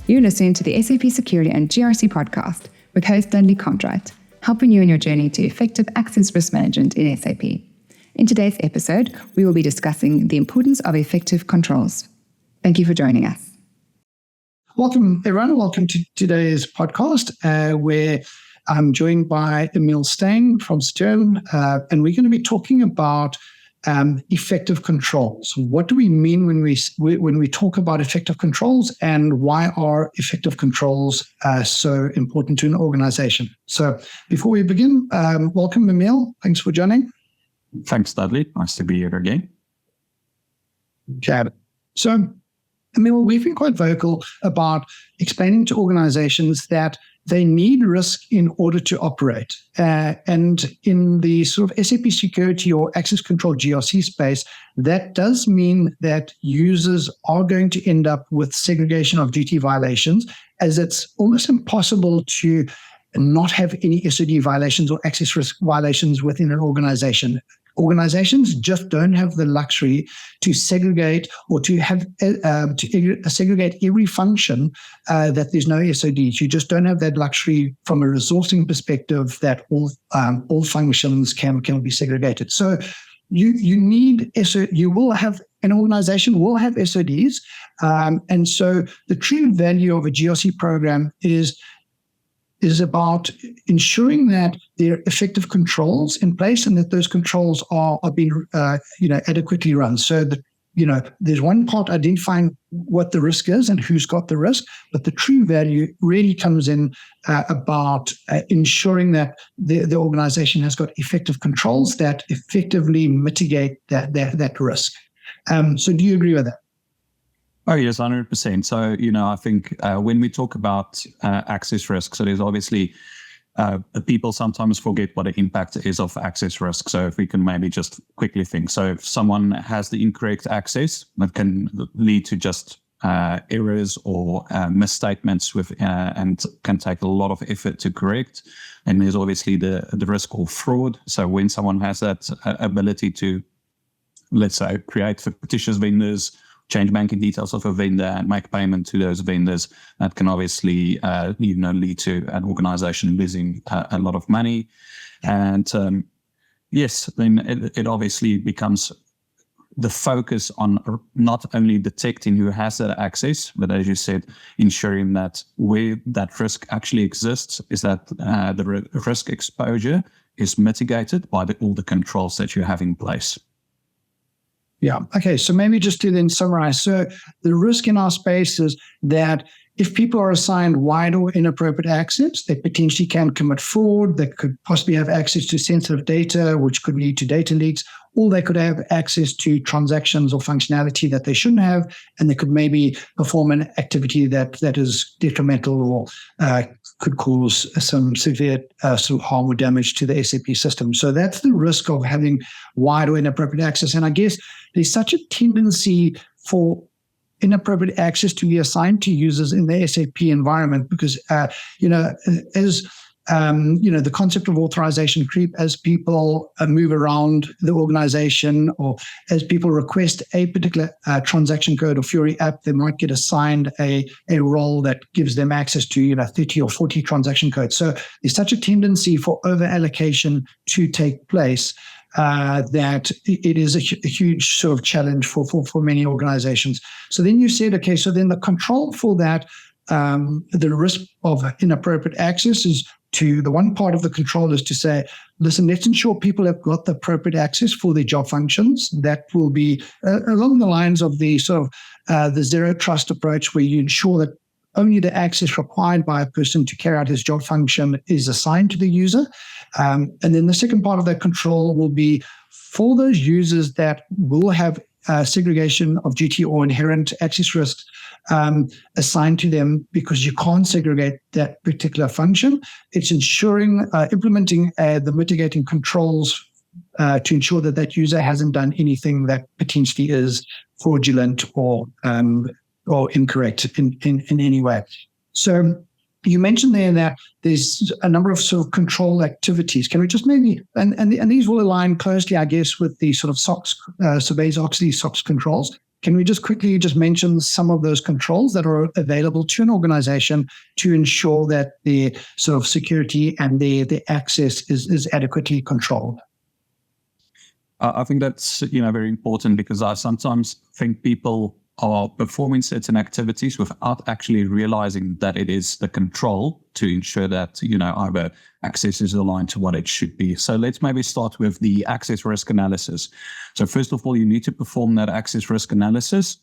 You're listening to the SAP Security and GRC podcast with host Dudley Cartwright, helping you in your journey to effective access risk management in SAP. In today's episode, we will be discussing the importance of effective controls. Thank you for joining us. Welcome, everyone. Welcome to today's podcast, where I'm joined by Emile Steyn from Soterion, and we're going to be talking about effective controls. What do we mean when we talk about effective controls, and why are effective controls so important to an organization? So before we begin, welcome, Emile. Thanks for joining. Thanks, Dudley. Nice to be here again. Okay. So, Emile, we've been quite vocal about explaining to organizations that they need risk in order to operate. And in the sort of SAP Security or Access Control GRC space, that does mean that users are going to end up with segregation of duty violations, as it's almost impossible to not have any SOD violations or access risk violations within an organization. Organizations just don't have the luxury to segregate or to have segregate every function that there's no SODs. You just don't have that luxury from a resourcing perspective that all functions can be segregated. So you need you will have an organization will have SODs, and so the true value of a GRC program is about ensuring that there are effective controls in place and that those controls are being adequately run. So that there's one part identifying what the risk is and who's got the risk, but the true value really comes in about ensuring that the organization has got effective controls that effectively mitigate that risk. So do you agree with that? Oh, yes, 100%. So, I think when we talk about access risk, so there's obviously people sometimes forget what the impact is of access risk. So if we can maybe just quickly think. So if someone has the incorrect access, that can lead to just errors or misstatements and can take a lot of effort to correct. And there's obviously the risk of fraud. So when someone has that ability to, let's say, create fictitious vendors, change banking details of a vendor and make payment to those vendors, that can obviously lead to an organization losing a lot of money. And yes, then it obviously becomes the focus on not only detecting who has that access, but as you said, ensuring that where that risk actually exists is that the risk exposure is mitigated by all the controls that you have in place. Yeah. Okay. So maybe just to then summarize. So the risk in our space is that if people are assigned wide or inappropriate access, they potentially can commit fraud. They could possibly have access to sensitive data, which could lead to data leaks, or they could have access to transactions or functionality that they shouldn't have, and they could maybe perform an activity that is detrimental or could cause some severe sort of harm or damage to the SAP system. So that's the risk of having wide or inappropriate access. And I guess there's such a tendency for inappropriate access to be assigned to users in the SAP environment because, the concept of authorization creep as people move around the organization or as people request a particular transaction code or Fury app, they might get assigned a role that gives them access to 30 or 40 transaction codes. So there's such a tendency for over allocation to take place that it is a huge sort of challenge for many organizations. So then you said, okay, so then the control for that, the risk of inappropriate access is to the one part of the control is to say, listen, let's ensure people have got the appropriate access for their job functions. That will be along the lines of the sort of the zero trust approach, where you ensure that only the access required by a person to carry out his job function is assigned to the user. And then the second part of that control will be for those users that will have segregation of duty or inherent access risks assigned to them because you can't segregate that particular function. It's ensuring, implementing the mitigating controls to ensure that that user hasn't done anything that potentially is fraudulent or incorrect in any way. So you mentioned there that there's a number of sort of control activities. Can we just maybe, and these will align closely, I guess, with the sort of SOX, Sarbanes-Oxley SOX controls. Can we just quickly just mention some of those controls that are available to an organization to ensure that the sort of security and the access is adequately controlled? I think that's very important, because I sometimes think people are performing certain activities without actually realizing that it is the control to ensure that either access is aligned to what it should be. So let's maybe start with the access risk analysis. So first of all, you need to perform that access risk analysis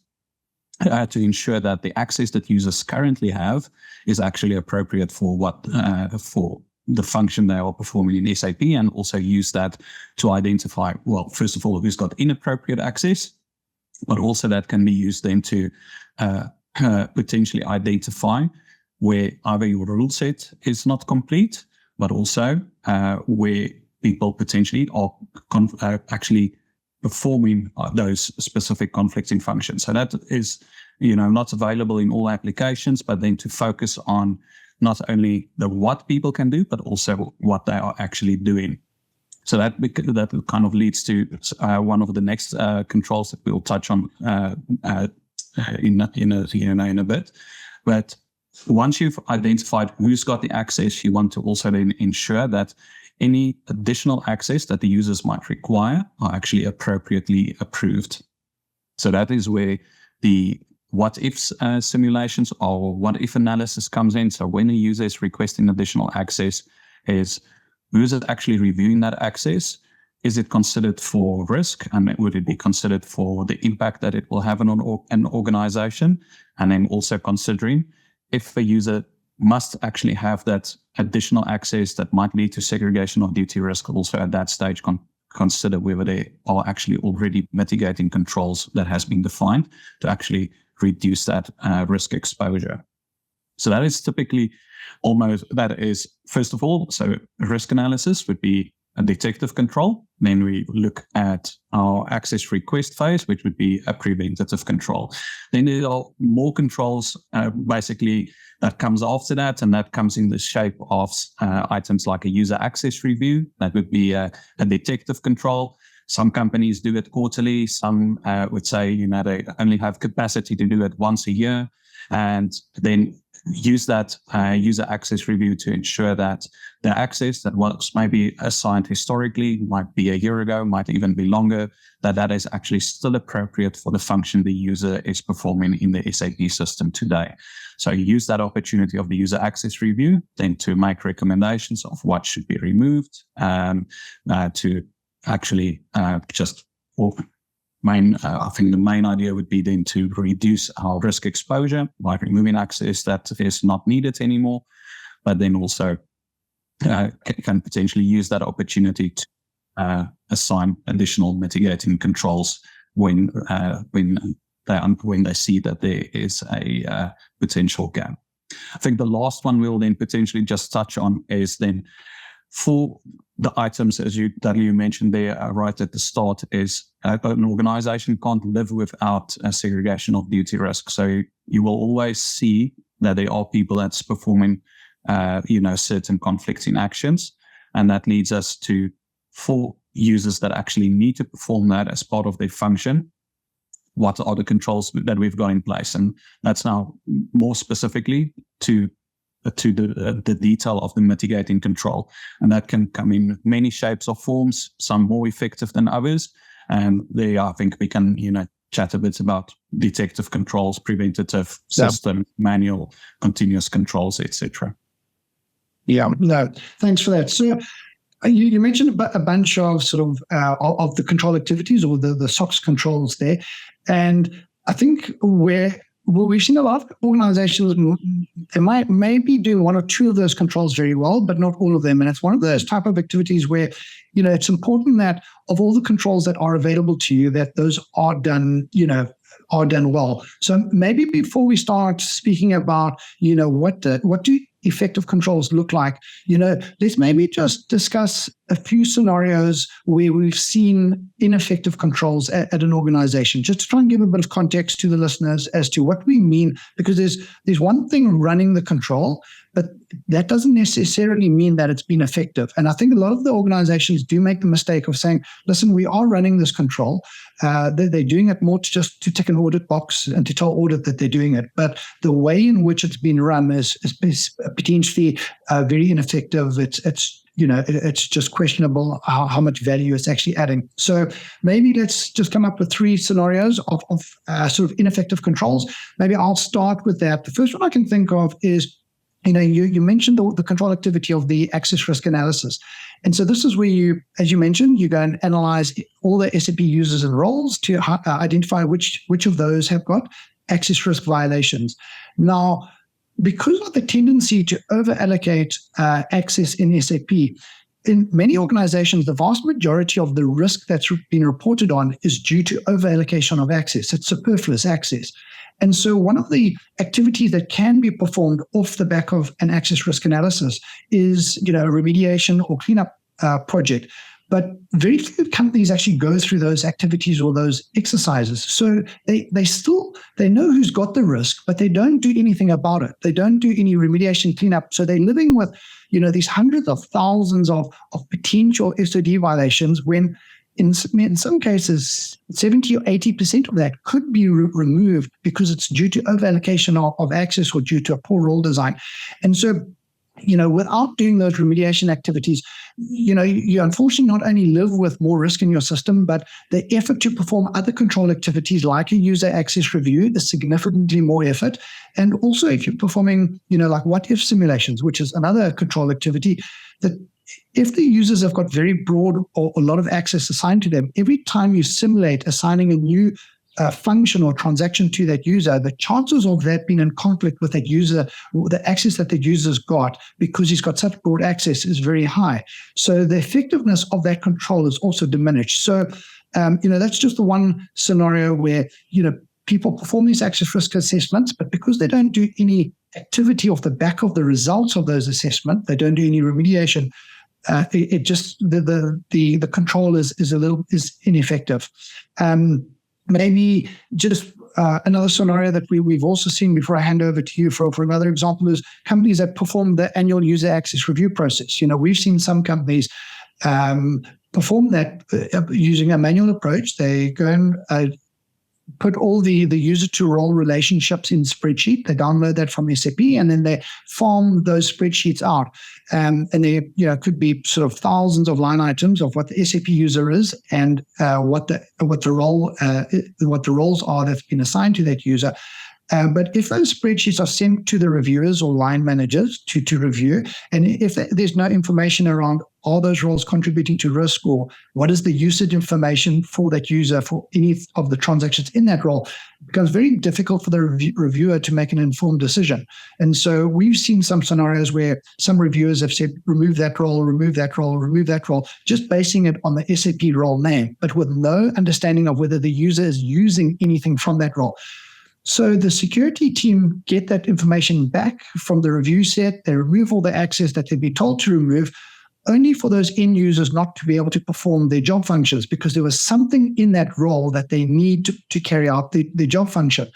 to ensure that the access that users currently have is actually appropriate for what for the function they are performing in SAP, and also use that to identify, well, first of all, who's got inappropriate access, but also that can be used then to potentially identify where either your rule set is not complete, but also where people potentially are actually performing those specific conflicting functions. So that is, not available in all applications, but then to focus on not only the what people can do, but also what they are actually doing. So that kind of leads to one of the next controls that we'll touch on in a bit. But once you've identified who's got the access, you want to also then ensure that any additional access that the users might require are actually appropriately approved. So that is where the what-ifs simulations or what-if analysis comes in. So when a user is requesting additional access, is who is it actually reviewing that access? Is it considered for risk? And would it be considered for the impact that it will have on an organization? And then also considering if the user must actually have that additional access that might lead to segregation of duty risk, also at that stage consider whether they are actually already mitigating controls that has been defined to actually reduce that risk exposure. So that is typically first of all, so risk analysis would be a detective control. Then we look at our access request phase, which would be a preventative control. Then there are more controls basically that comes after that, and that comes in the shape of items like a user access review. That would be a detective control. Some companies do it quarterly. Some would say, they only have capacity to do it once a year, and then use that user access review to ensure that the access that was maybe assigned historically, might be a year ago, might even be longer, that is actually still appropriate for the function the user is performing in the SAP system today. So you use that opportunity of the user access review then to make recommendations of what should be removed, to actually I think the main idea would be then to reduce our risk exposure by removing access that is not needed anymore, but then also can potentially use that opportunity to assign additional mitigating controls when they see that there is a potential gap. I think the last one we'll then potentially just touch on is then for the items, as you mentioned there right at the start, is an organization can't live without a segregation of duty risk. So you will always see that there are people that's performing, certain conflicting actions. And that leads us to, for users that actually need to perform that as part of their function, what are the controls that we've got in place? And that's now more specifically to the detail of the mitigating control. And that can come in many shapes or forms, some more effective than others. And there, I think we can, chat a bit about detective controls, preventative, system, manual, continuous controls, etc. Yeah, no, thanks for that. So you mentioned a bunch of sort of the control activities or the SOX controls there. And I think we've seen a lot of organizations, they might maybe do one or two of those controls very well, but not all of them. And it's one of those type of activities where, it's important that of all the controls that are available to you, that those are done, are done well. So maybe before we start speaking about, what do effective controls look like, let's maybe just discuss a few scenarios where we've seen ineffective controls at an organization, just to try and give a bit of context to the listeners as to what we mean, because there's one thing running the control, but that doesn't necessarily mean that it's been effective. And I think a lot of the organizations do make the mistake of saying, listen, we are running this control. They're doing it more just to tick an audit box and to tell audit that they're doing it. But the way in which it's been run is potentially very ineffective. It's just questionable how much value it's actually adding. So maybe let's just come up with 3 scenarios of sort of ineffective controls. Maybe I'll start with that. The first one I can think of is, you mentioned the control activity of the access risk analysis. And so this is where you, as you mentioned, you go and analyze all the SAP users and roles to identify which of those have got access risk violations. Now, because of the tendency to over-allocate access in SAP, in many organizations, the vast majority of the risk that's been reported on is due to over-allocation of access. It's superfluous access. And so one of the activities that can be performed off the back of an access risk analysis is, a remediation or cleanup project. But very few companies actually go through those activities or those exercises. So they know who's got the risk, but they don't do anything about it. They don't do any remediation cleanup. So they're living with, these hundreds of thousands of potential SOD violations when in some cases, 70 or 80% of that could be removed because it's due to over-allocation of access or due to a poor role design. And so, without doing those remediation activities, you unfortunately not only live with more risk in your system, but the effort to perform other control activities like a user access review is significantly more effort. And also if you're performing, like what-if simulations, which is another control activity, that if the users have got very broad or a lot of access assigned to them, every time you simulate assigning a new function or transaction to that user, the chances of that being in conflict with that user, the access that the user's got because he's got such broad access is very high. So the effectiveness of that control is also diminished. So, that's just the one scenario where, people perform these access risk assessments, but because they don't do any activity off the back of the results of those assessments, they don't do any remediation, it just, the control is ineffective. Maybe just another scenario that we've also seen before I hand over to you for another example is companies that perform the annual user access review process. We've seen some companies perform that using a manual approach. They go and put all the user to role relationships in spreadsheet. They download that from SAP and then they farm those spreadsheets out. And there could be sort of thousands of line items of what the SAP user is and what the roles are that's been assigned to that user. But if those spreadsheets are sent to the reviewers or line managers to review, and if there's no information around are those roles contributing to risk or what is the usage information for that user for any of the transactions in that role, it becomes very difficult for the reviewer to make an informed decision. And so we've seen some scenarios where some reviewers have said, remove that role, remove that role, remove that role, just basing it on the SAP role name, but with no understanding of whether the user is using anything from that role. So the security team get that information back from the review set. They remove all the access that they'd be told to remove, only for those end users not to be able to perform their job functions because there was something in that role that they need to carry out the job function.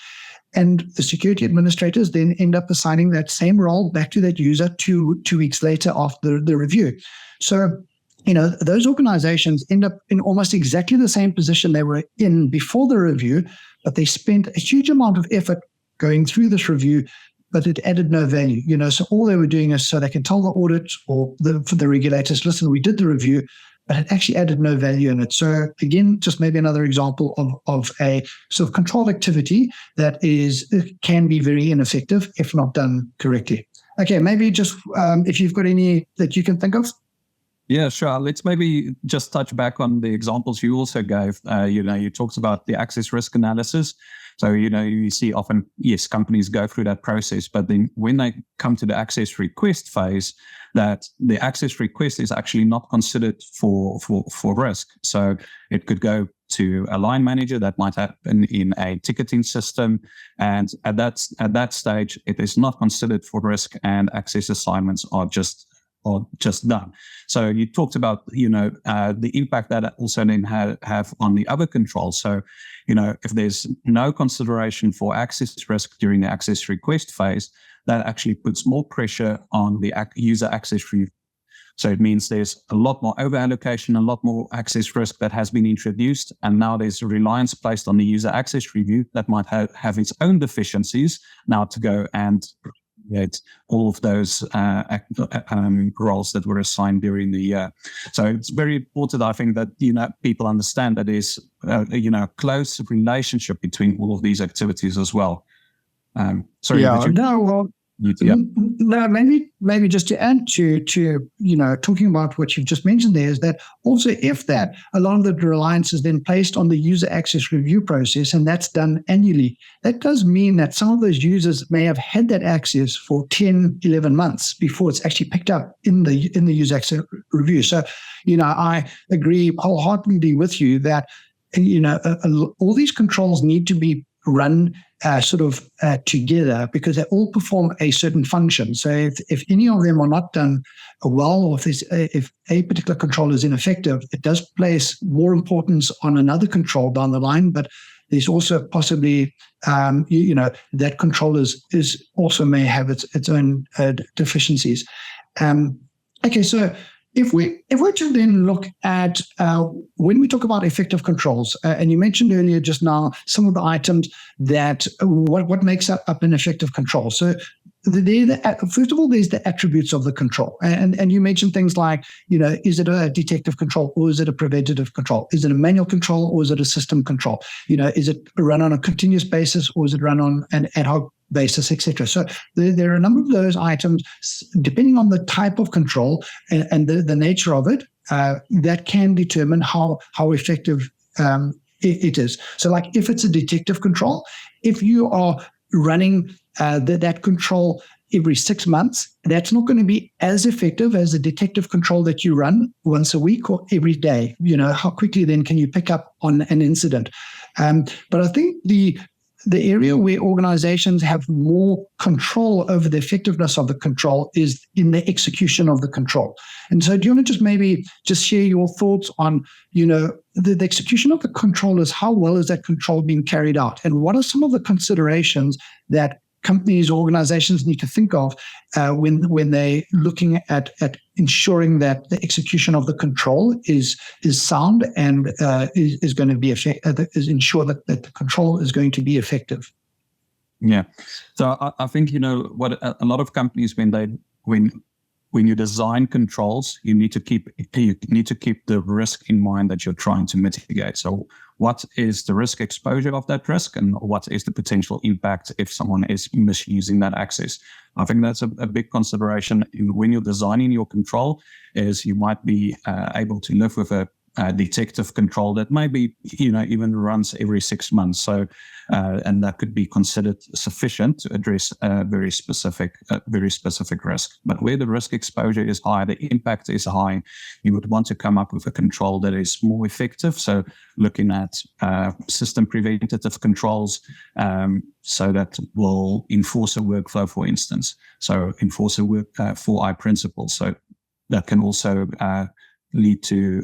And the security administrators then end up assigning that same role back to that user two weeks later after the review. So, those organizations end up in almost exactly the same position they were in before the review, but they spent a huge amount of effort going through this review, but it added no value. So all they were doing is so they can tell the audit or for the regulators, listen, we did the review, but it actually added no value in it. So again, just maybe another example of a sort of control activity that can be very ineffective if not done correctly. Okay, maybe just if you've got any that you can think of. Yeah, sure. Let's maybe just touch back on the examples you also gave. You talked about the access risk analysis. So, you see often, yes, companies go through that process, but then when they come to the access request phase, that the access request is actually not considered for risk. So it could go to a line manager that might happen in a ticketing system. And at that stage, it is not considered for risk and access assignments are just are just done. So you talked about, the impact that also then have on the other controls. So, if there's no consideration for access risk during the access request phase, that actually puts more pressure on the user access review. So it means there's a lot more over-allocation, a lot more access risk that has been introduced. And now there's a reliance placed on the user access review that might have its own deficiencies now to go and create all of those roles that were assigned during the year. So it's very important, I think, that people understand that there's a close relationship between all of these activities as well. No, maybe just to add to talking about what you've just mentioned there, is that also if that a lot of the reliance is then placed on the user access review process, and that's done annually, that does mean that some of those users may have had that access for 10, 11 months before it's actually picked up in the user access review. So, I agree wholeheartedly with you that all these controls need to be run together, because they all perform a certain function. So if any of them are not done well, or if a particular control is ineffective, it does place more importance on another control down the line. But there's also possibly, that control is also may have its own deficiencies. Okay, so if we're to then look at when we talk about effective controls, and you mentioned earlier just now some of the items that what makes up an effective control. So first of all, there's the attributes of the control, and you mentioned things like, is it a detective control or is it a preventative control? Is it a manual control or is it a system control? Is it run on a continuous basis or is it run on an ad hoc basis, etc. So there are a number of those items, depending on the type of control and the nature of it, that can determine how effective it is. So like if it's a detective control, if you are running that control every 6 months, that's not going to be as effective as a detective control that you run once a week or every day. How quickly then can you pick up on an incident? But I think the area where organizations have more control over the effectiveness of the control is in the execution of the control. And so do you want to maybe share your thoughts on, the execution of the control is how well is that control being carried out? And what are some of the considerations that companies or organizations need to think of when they're looking at ensuring that the execution of the control is sound and is going to be ensure that the control is going to be effective? Yeah, so I think what a lot of companies when you design controls, you need to keep the risk in mind that you're trying to mitigate. So what is the risk exposure of that risk, and what is the potential impact if someone is misusing that access? I think that's a big consideration when you're designing your control, is you might be able to live with a detective control that maybe even runs every 6 months. So and that could be considered sufficient to address a very specific risk. But where the risk exposure is high, the impact is high, you would want to come up with a control that is more effective. So looking at system preventative controls, so that will enforce a workflow, for instance. So enforce a 4I principle. So that can also lead to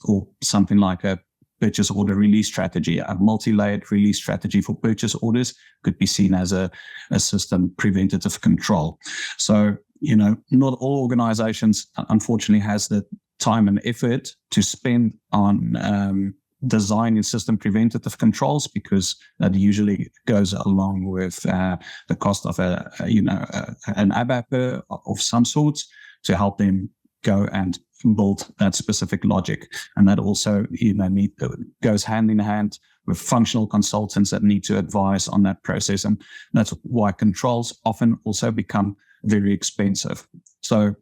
or something like a purchase order release strategy. A multi-layered release strategy for purchase orders could be seen as a system preventative control. So, not all organizations, unfortunately, has the time and effort to spend on designing system preventative controls, because that usually goes along with the cost of an ABAP of some sort to help them go and build that specific logic. And that also goes hand in hand with functional consultants that need to advise on that process. And that's why controls often also become very expensive. So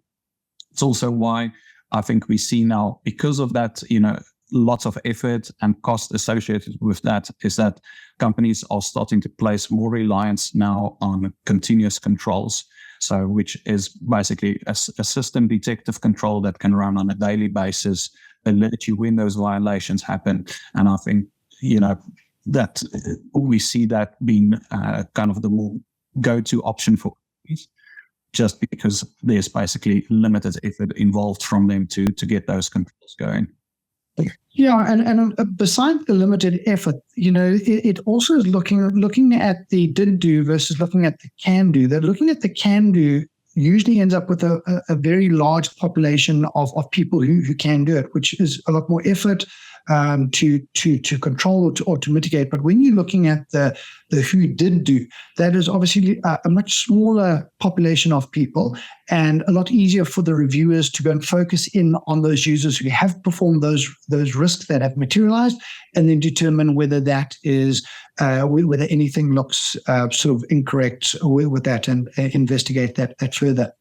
it's also why I think we see now, because of that, lots of effort and cost associated with that, is that companies are starting to place more reliance now on continuous controls. So which is basically a system detective control that can run on a daily basis and let you when those violations happen. And I think, that we see that being kind of the more go-to option for companies. just because there's basically limited effort involved from them to get those controls going. Yeah, and besides the limited effort, it also is looking at the did do versus looking at the can do. That looking at the can do usually ends up with a very large population of people who can do it, which is a lot more effort to control or to mitigate. But when you're looking at the who did do, that is obviously a much smaller population of people, and a lot easier for the reviewers to go and focus in on those users who have performed those risks that have materialized, and then determine whether that is whether anything looks sort of incorrect with that, and investigate that further.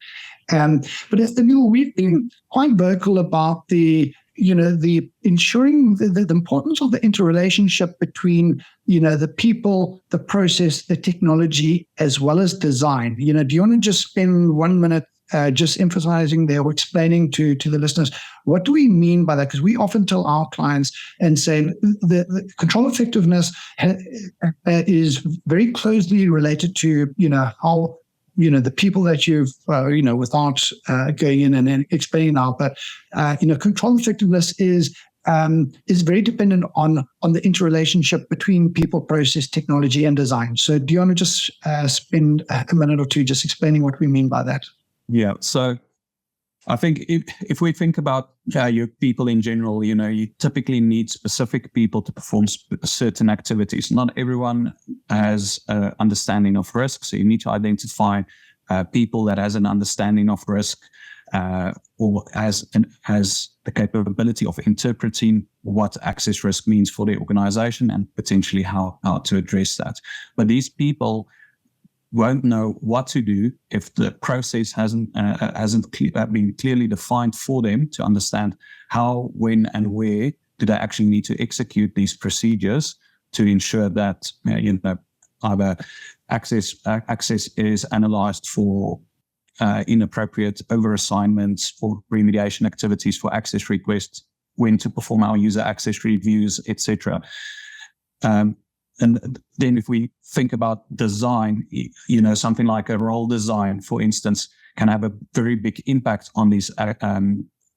But Emile, we've been quite vocal about the ensuring the importance of the interrelationship between, the people, the process, the technology, as well as design. Do you want to just spend 1 minute just emphasizing there or explaining to the listeners, what do we mean by that? Because we often tell our clients and say the control effectiveness is very closely related to, how the people that you've, without going in and then explaining now, but, control effectiveness is very dependent on the interrelationship between people, process, technology, and design. So do you want to just spend a minute or two just explaining what we mean by that? Yeah. So I think if we think about your people in general, you typically need specific people to perform certain activities. Not everyone has an understanding of risk, so you need to identify people that has an understanding of risk or has the capability of interpreting what access risk means for the organization and potentially how to address that. But these people won't know what to do if the process hasn't been clearly defined for them to understand how, when, and where do they actually need to execute these procedures to ensure that either access is analyzed for inappropriate overassignments, for remediation activities, for access requests, when to perform our user access reviews, etc. And then if we think about design, something like a role design, for instance, can have a very big impact on these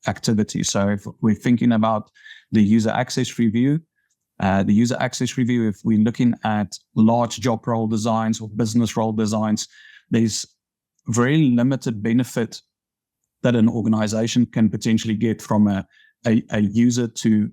activities. So if we're thinking about the user access review, if we're looking at large job role designs or business role designs, there's very limited benefit that an organization can potentially get from a user to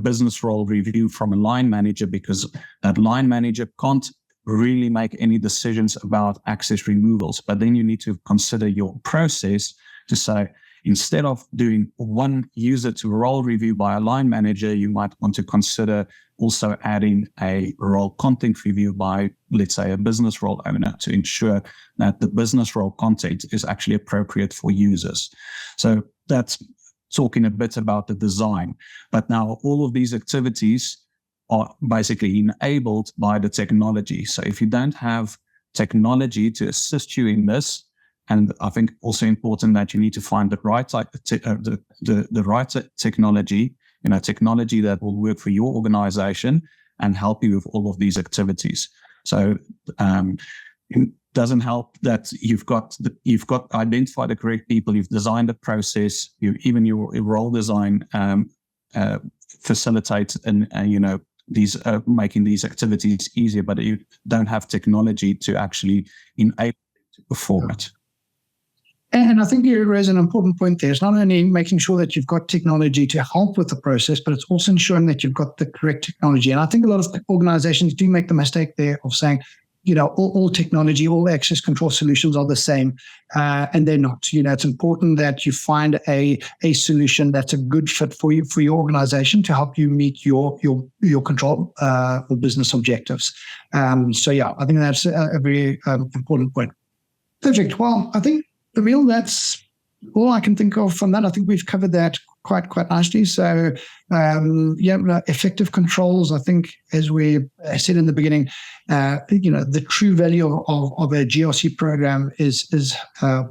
business role review from a line manager, because that line manager can't really make any decisions about access removals. But then you need to consider your process to say, instead of doing one user to role review by a line manager, you might want to consider also adding a role content review by, let's say, a business role owner to ensure that the business role content is actually appropriate for users. So that's talking a bit about the design. But now all of these activities are basically enabled by the technology. So if you don't have technology to assist you in this, and I think also important that you need to find the right the right technology, technology that will work for your organization and help you with all of these activities. So it doesn't help that you've got identified the correct people, you've designed the process, even your role design facilitates and these making these activities easier, but you don't have technology to actually enable to perform it. And I think you raise an important point there. It's not only making sure that you've got technology to help with the process, but it's also ensuring that you've got the correct technology. And I think a lot of organizations do make the mistake there of saying, all technology, all access control solutions are the same, and they're not. It's important that you find a solution that's a good fit for you, for your organization, to help you meet your control or business objectives. So yeah, I think that's a very important point. Perfect. Well, I think, Emile, that's all I can think of from that. I think we've covered that quite nicely. So effective controls. I think, as we said in the beginning, the true value of a GRC program is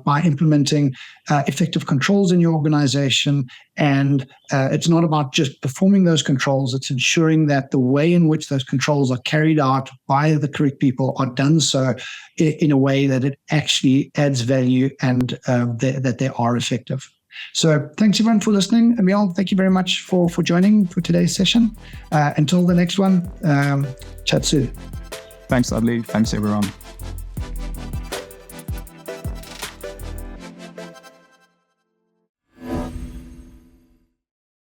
by implementing effective controls in your organization. And it's not about just performing those controls. It's ensuring that the way in which those controls are carried out by the correct people are done so in a way that it actually adds value and that they are effective. So thanks everyone for listening. Emile, thank you very much for joining for today's session. Until the next one, chat soon. Thanks, Dudley. Thanks, everyone.